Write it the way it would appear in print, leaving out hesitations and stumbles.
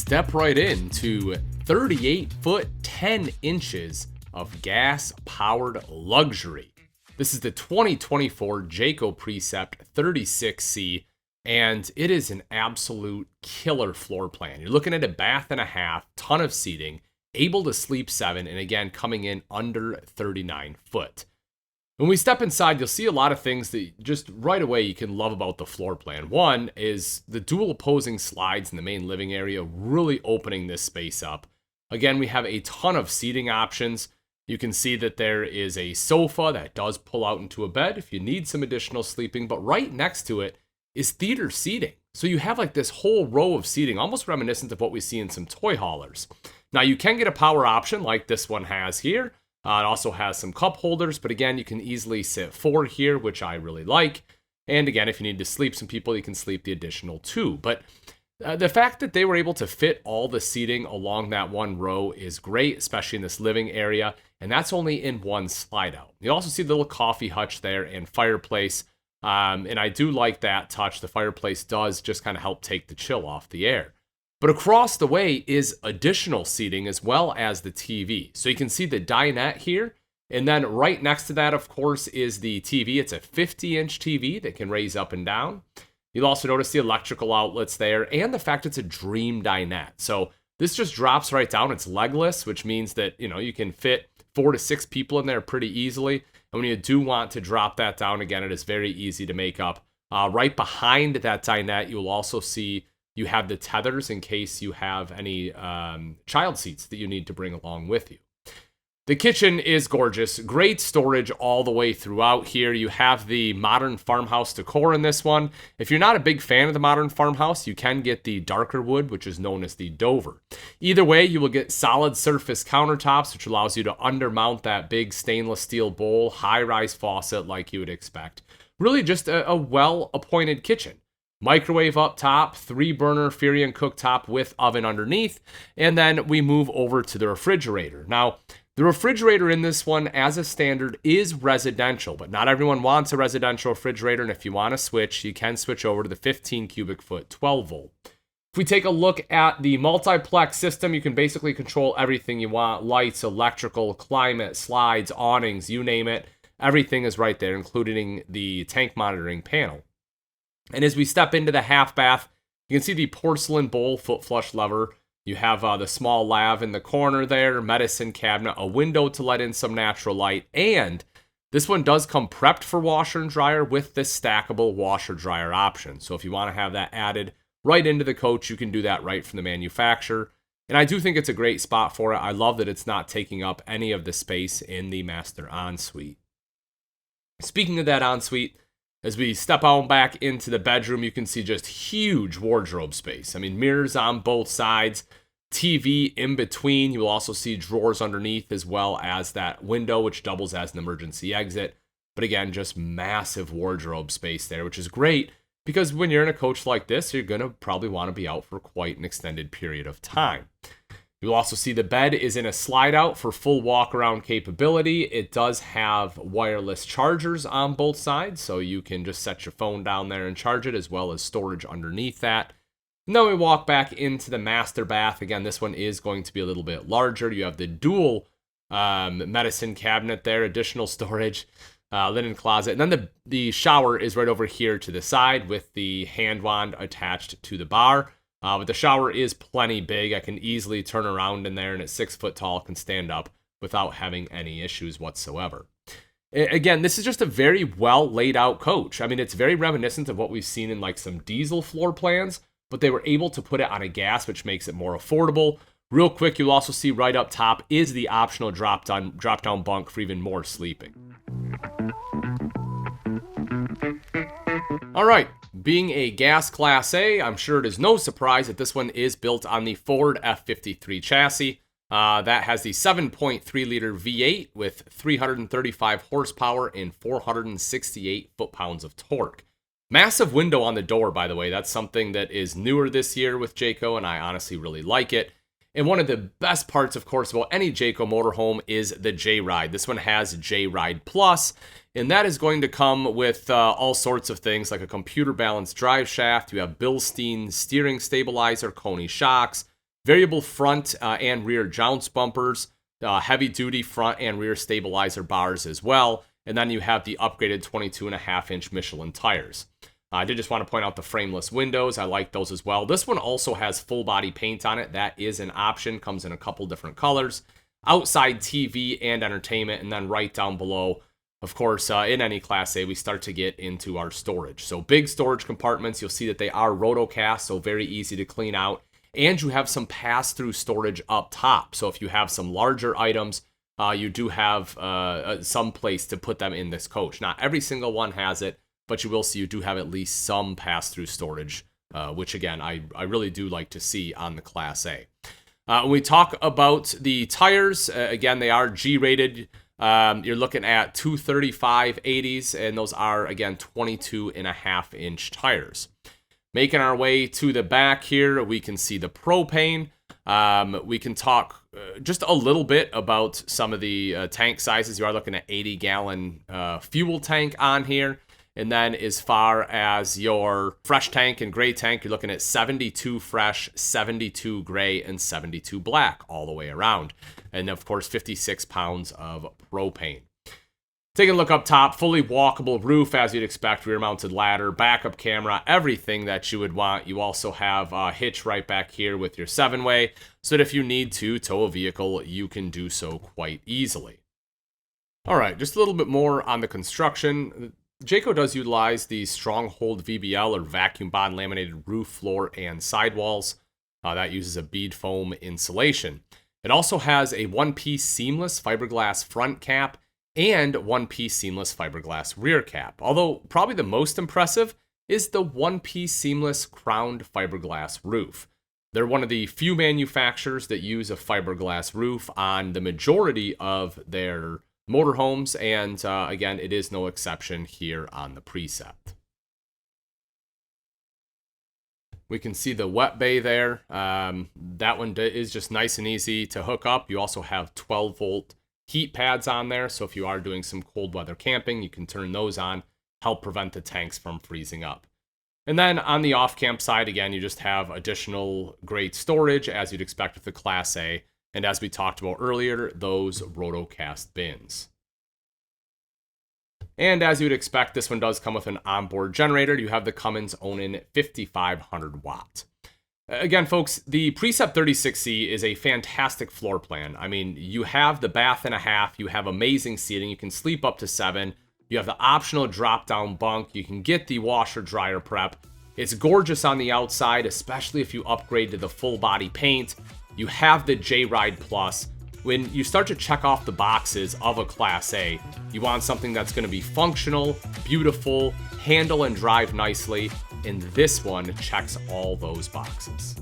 step right into 38 foot 10 inches of gas-powered luxury. This is the 2024 Jayco Precept 36C, and it is an absolute killer floor plan. You're looking at a bath and a half, ton of seating, able to sleep 7, and again, coming in under 39 foot. When we step inside, you'll see a lot of things that just right away you can love about the floor plan. One is the dual opposing slides in the main living area, really opening this space up. Again, we have a ton of seating options. You can see that there is a sofa that does pull out into a bed if you need some additional sleeping, but right next to it is theater seating. So you have like this whole row of seating, almost reminiscent of what we see in some toy haulers. Now you can get a power option like this one has here. It also has some cup holders, but again, you can easily sit 4 here, which I really like. And again, if you need to sleep some people, you can sleep the additional 2. But the fact that they were able to fit all the seating along that one row is great, especially in this living area. And that's only in one slide out. You also see the little coffee hutch there and fireplace. And I do like that touch. The fireplace does just kind of help take the chill off the air. But across the way is additional seating as well as the TV. So you can see the dinette here. And then right next to that, of course, is the TV. It's a 50-inch TV that can raise up and down. You'll also notice the electrical outlets there and the fact it's a dream dinette. So this just drops right down. It's legless, which means that, you can fit 4 to 6 people in there pretty easily. And when you do want to drop that down, again, it is very easy to make up. Right behind that dinette, you'll also see you have the tethers in case you have any child seats that you need to bring along with you. The kitchen is gorgeous. Great storage all the way throughout here. You have the modern farmhouse decor in this one. If you're not a big fan of the modern farmhouse, you can get the darker wood, which is known as the Dover. Either way, you will get solid surface countertops, which allows you to undermount that big stainless steel bowl, high-rise faucet like you would expect. Really just a well-appointed kitchen. Microwave up top, 3-burner Furion cooktop with oven underneath, and then we move over to the refrigerator. Now, the refrigerator in this one, as a standard, is residential, but not everyone wants a residential refrigerator, and if you want to switch, you can switch over to the 15 cubic foot 12 volt. If we take a look at the multiplex system, you can basically control everything you want: lights, electrical, climate, slides, awnings, you name it. Everything is right there, including the tank monitoring panel. And as we step into the half bath, you can see the porcelain bowl foot flush lever. You have the small lav in the corner there, medicine cabinet, a window to let in some natural light, and this one does come prepped for washer and dryer with this stackable washer dryer option. So if you want to have that added right into the coach, you can do that right from the manufacturer. And I do think it's a great spot for it. I love that it's not taking up any of the space in the master ensuite. Speaking of that ensuite, as we step on back into the bedroom, you can see just huge wardrobe space. I mean, mirrors on both sides, TV in between. You will also see drawers underneath as well as that window, which doubles as an emergency exit. But again, just massive wardrobe space there, which is great because when you're in a coach like this, you're going to probably want to be out for quite an extended period of time. You'll also see the bed is in a slide out for full walk around capability. It does have wireless chargers on both sides, so you can just set your phone down there and charge it, as well as storage underneath that. And then we walk back into the master bath. Again, this one is going to be a little bit larger. You have the dual medicine cabinet there, additional storage, linen closet. And then the shower is right over here to the side with the hand wand attached to the bar. But the shower is plenty big. I can easily turn around in there, and it's 6 foot tall, can stand up without having any issues whatsoever. Again, this is just a very well laid out coach. I mean, it's very reminiscent of what we've seen in like some diesel floor plans, but they were able to put it on a gas, which makes it more affordable. Real quick, you'll also see right up top is the optional drop down bunk for even more sleeping. All right. Being a gas Class A, I'm sure it is no surprise that this one is built on the Ford F53 chassis. That has the 7.3-liter V8 with 335 horsepower and 468 foot-pounds of torque. Massive window on the door, by the way. That's something that is newer this year with Jayco, and I honestly really like it. And one of the best parts, of course, about any Jayco motorhome is the J-Ride. This one has J-Ride Plus, and that is going to come with all sorts of things like a computer balanced drive shaft. You have Bilstein steering stabilizer, Coney shocks, Variable front and rear jounce bumpers, heavy duty front and rear stabilizer bars as well. And then you have the upgraded 22.5-inch Michelin tires. I did just want to point out the frameless windows. I like those as well. This one also has full body paint on it. That is an option. Comes in a couple different colors. Outside TV and entertainment. And then right down below, of course, in any Class A, we start to get into our storage. So big storage compartments. You'll see that they are rotocast, so very easy to clean out. And you have some pass-through storage up top. So if you have some larger items, you do have some place to put them in this coach. Not every single one has it, but you will see you do have at least some pass-through storage, which again, I really do like to see on the Class A. When we talk about the tires, again, they are G-rated. You're looking at 235/80s, and those are, again, 22.5-inch tires. Making our way to the back here, we can see the propane. We can talk just a little bit about some of the tank sizes. You are looking at 80-gallon fuel tank on here. And then as far as your fresh tank and gray tank, you're looking at 72 fresh, 72 gray, and 72 black all the way around. And of course, 56 pounds of propane. Taking a look up top, fully walkable roof as you'd expect, rear mounted ladder, backup camera, everything that you would want. You also have a hitch right back here with your 7-way, so that if you need to tow a vehicle, you can do so quite easily. All right, just a little bit more on the construction. Jayco does utilize the Stronghold VBL or vacuum bond laminated roof, floor, and sidewalls. That uses a bead foam insulation. It also has a one-piece seamless fiberglass front cap and one-piece seamless fiberglass rear cap. Although probably the most impressive is the one-piece seamless crowned fiberglass roof. They're one of the few manufacturers that use a fiberglass roof on the majority of their motorhomes, and again, it is no exception here on the Precept. We can see the wet bay there. That one is just nice and easy to hook up. You also have 12-volt heat pads on there, so if you are doing some cold weather camping, you can turn those on, help prevent the tanks from freezing up. And then on the off-camp side, again, you just have additional great storage as you'd expect with the Class A. And as we talked about earlier, those rotocast bins. And as you'd expect, this one does come with an onboard generator. You have the Cummins Onan 5500 watt. Again, folks, the Precept 36C is a fantastic floor plan. I mean, you have the bath and a half, you have amazing seating, you can sleep up to 7, you have the optional drop-down bunk, you can get the washer-dryer prep. It's gorgeous on the outside, especially if you upgrade to the full-body paint. You have the J-Ride Plus. When you start to check off the boxes of a Class A, you want something that's going to be functional, beautiful, handle and drive nicely, and this one checks all those boxes.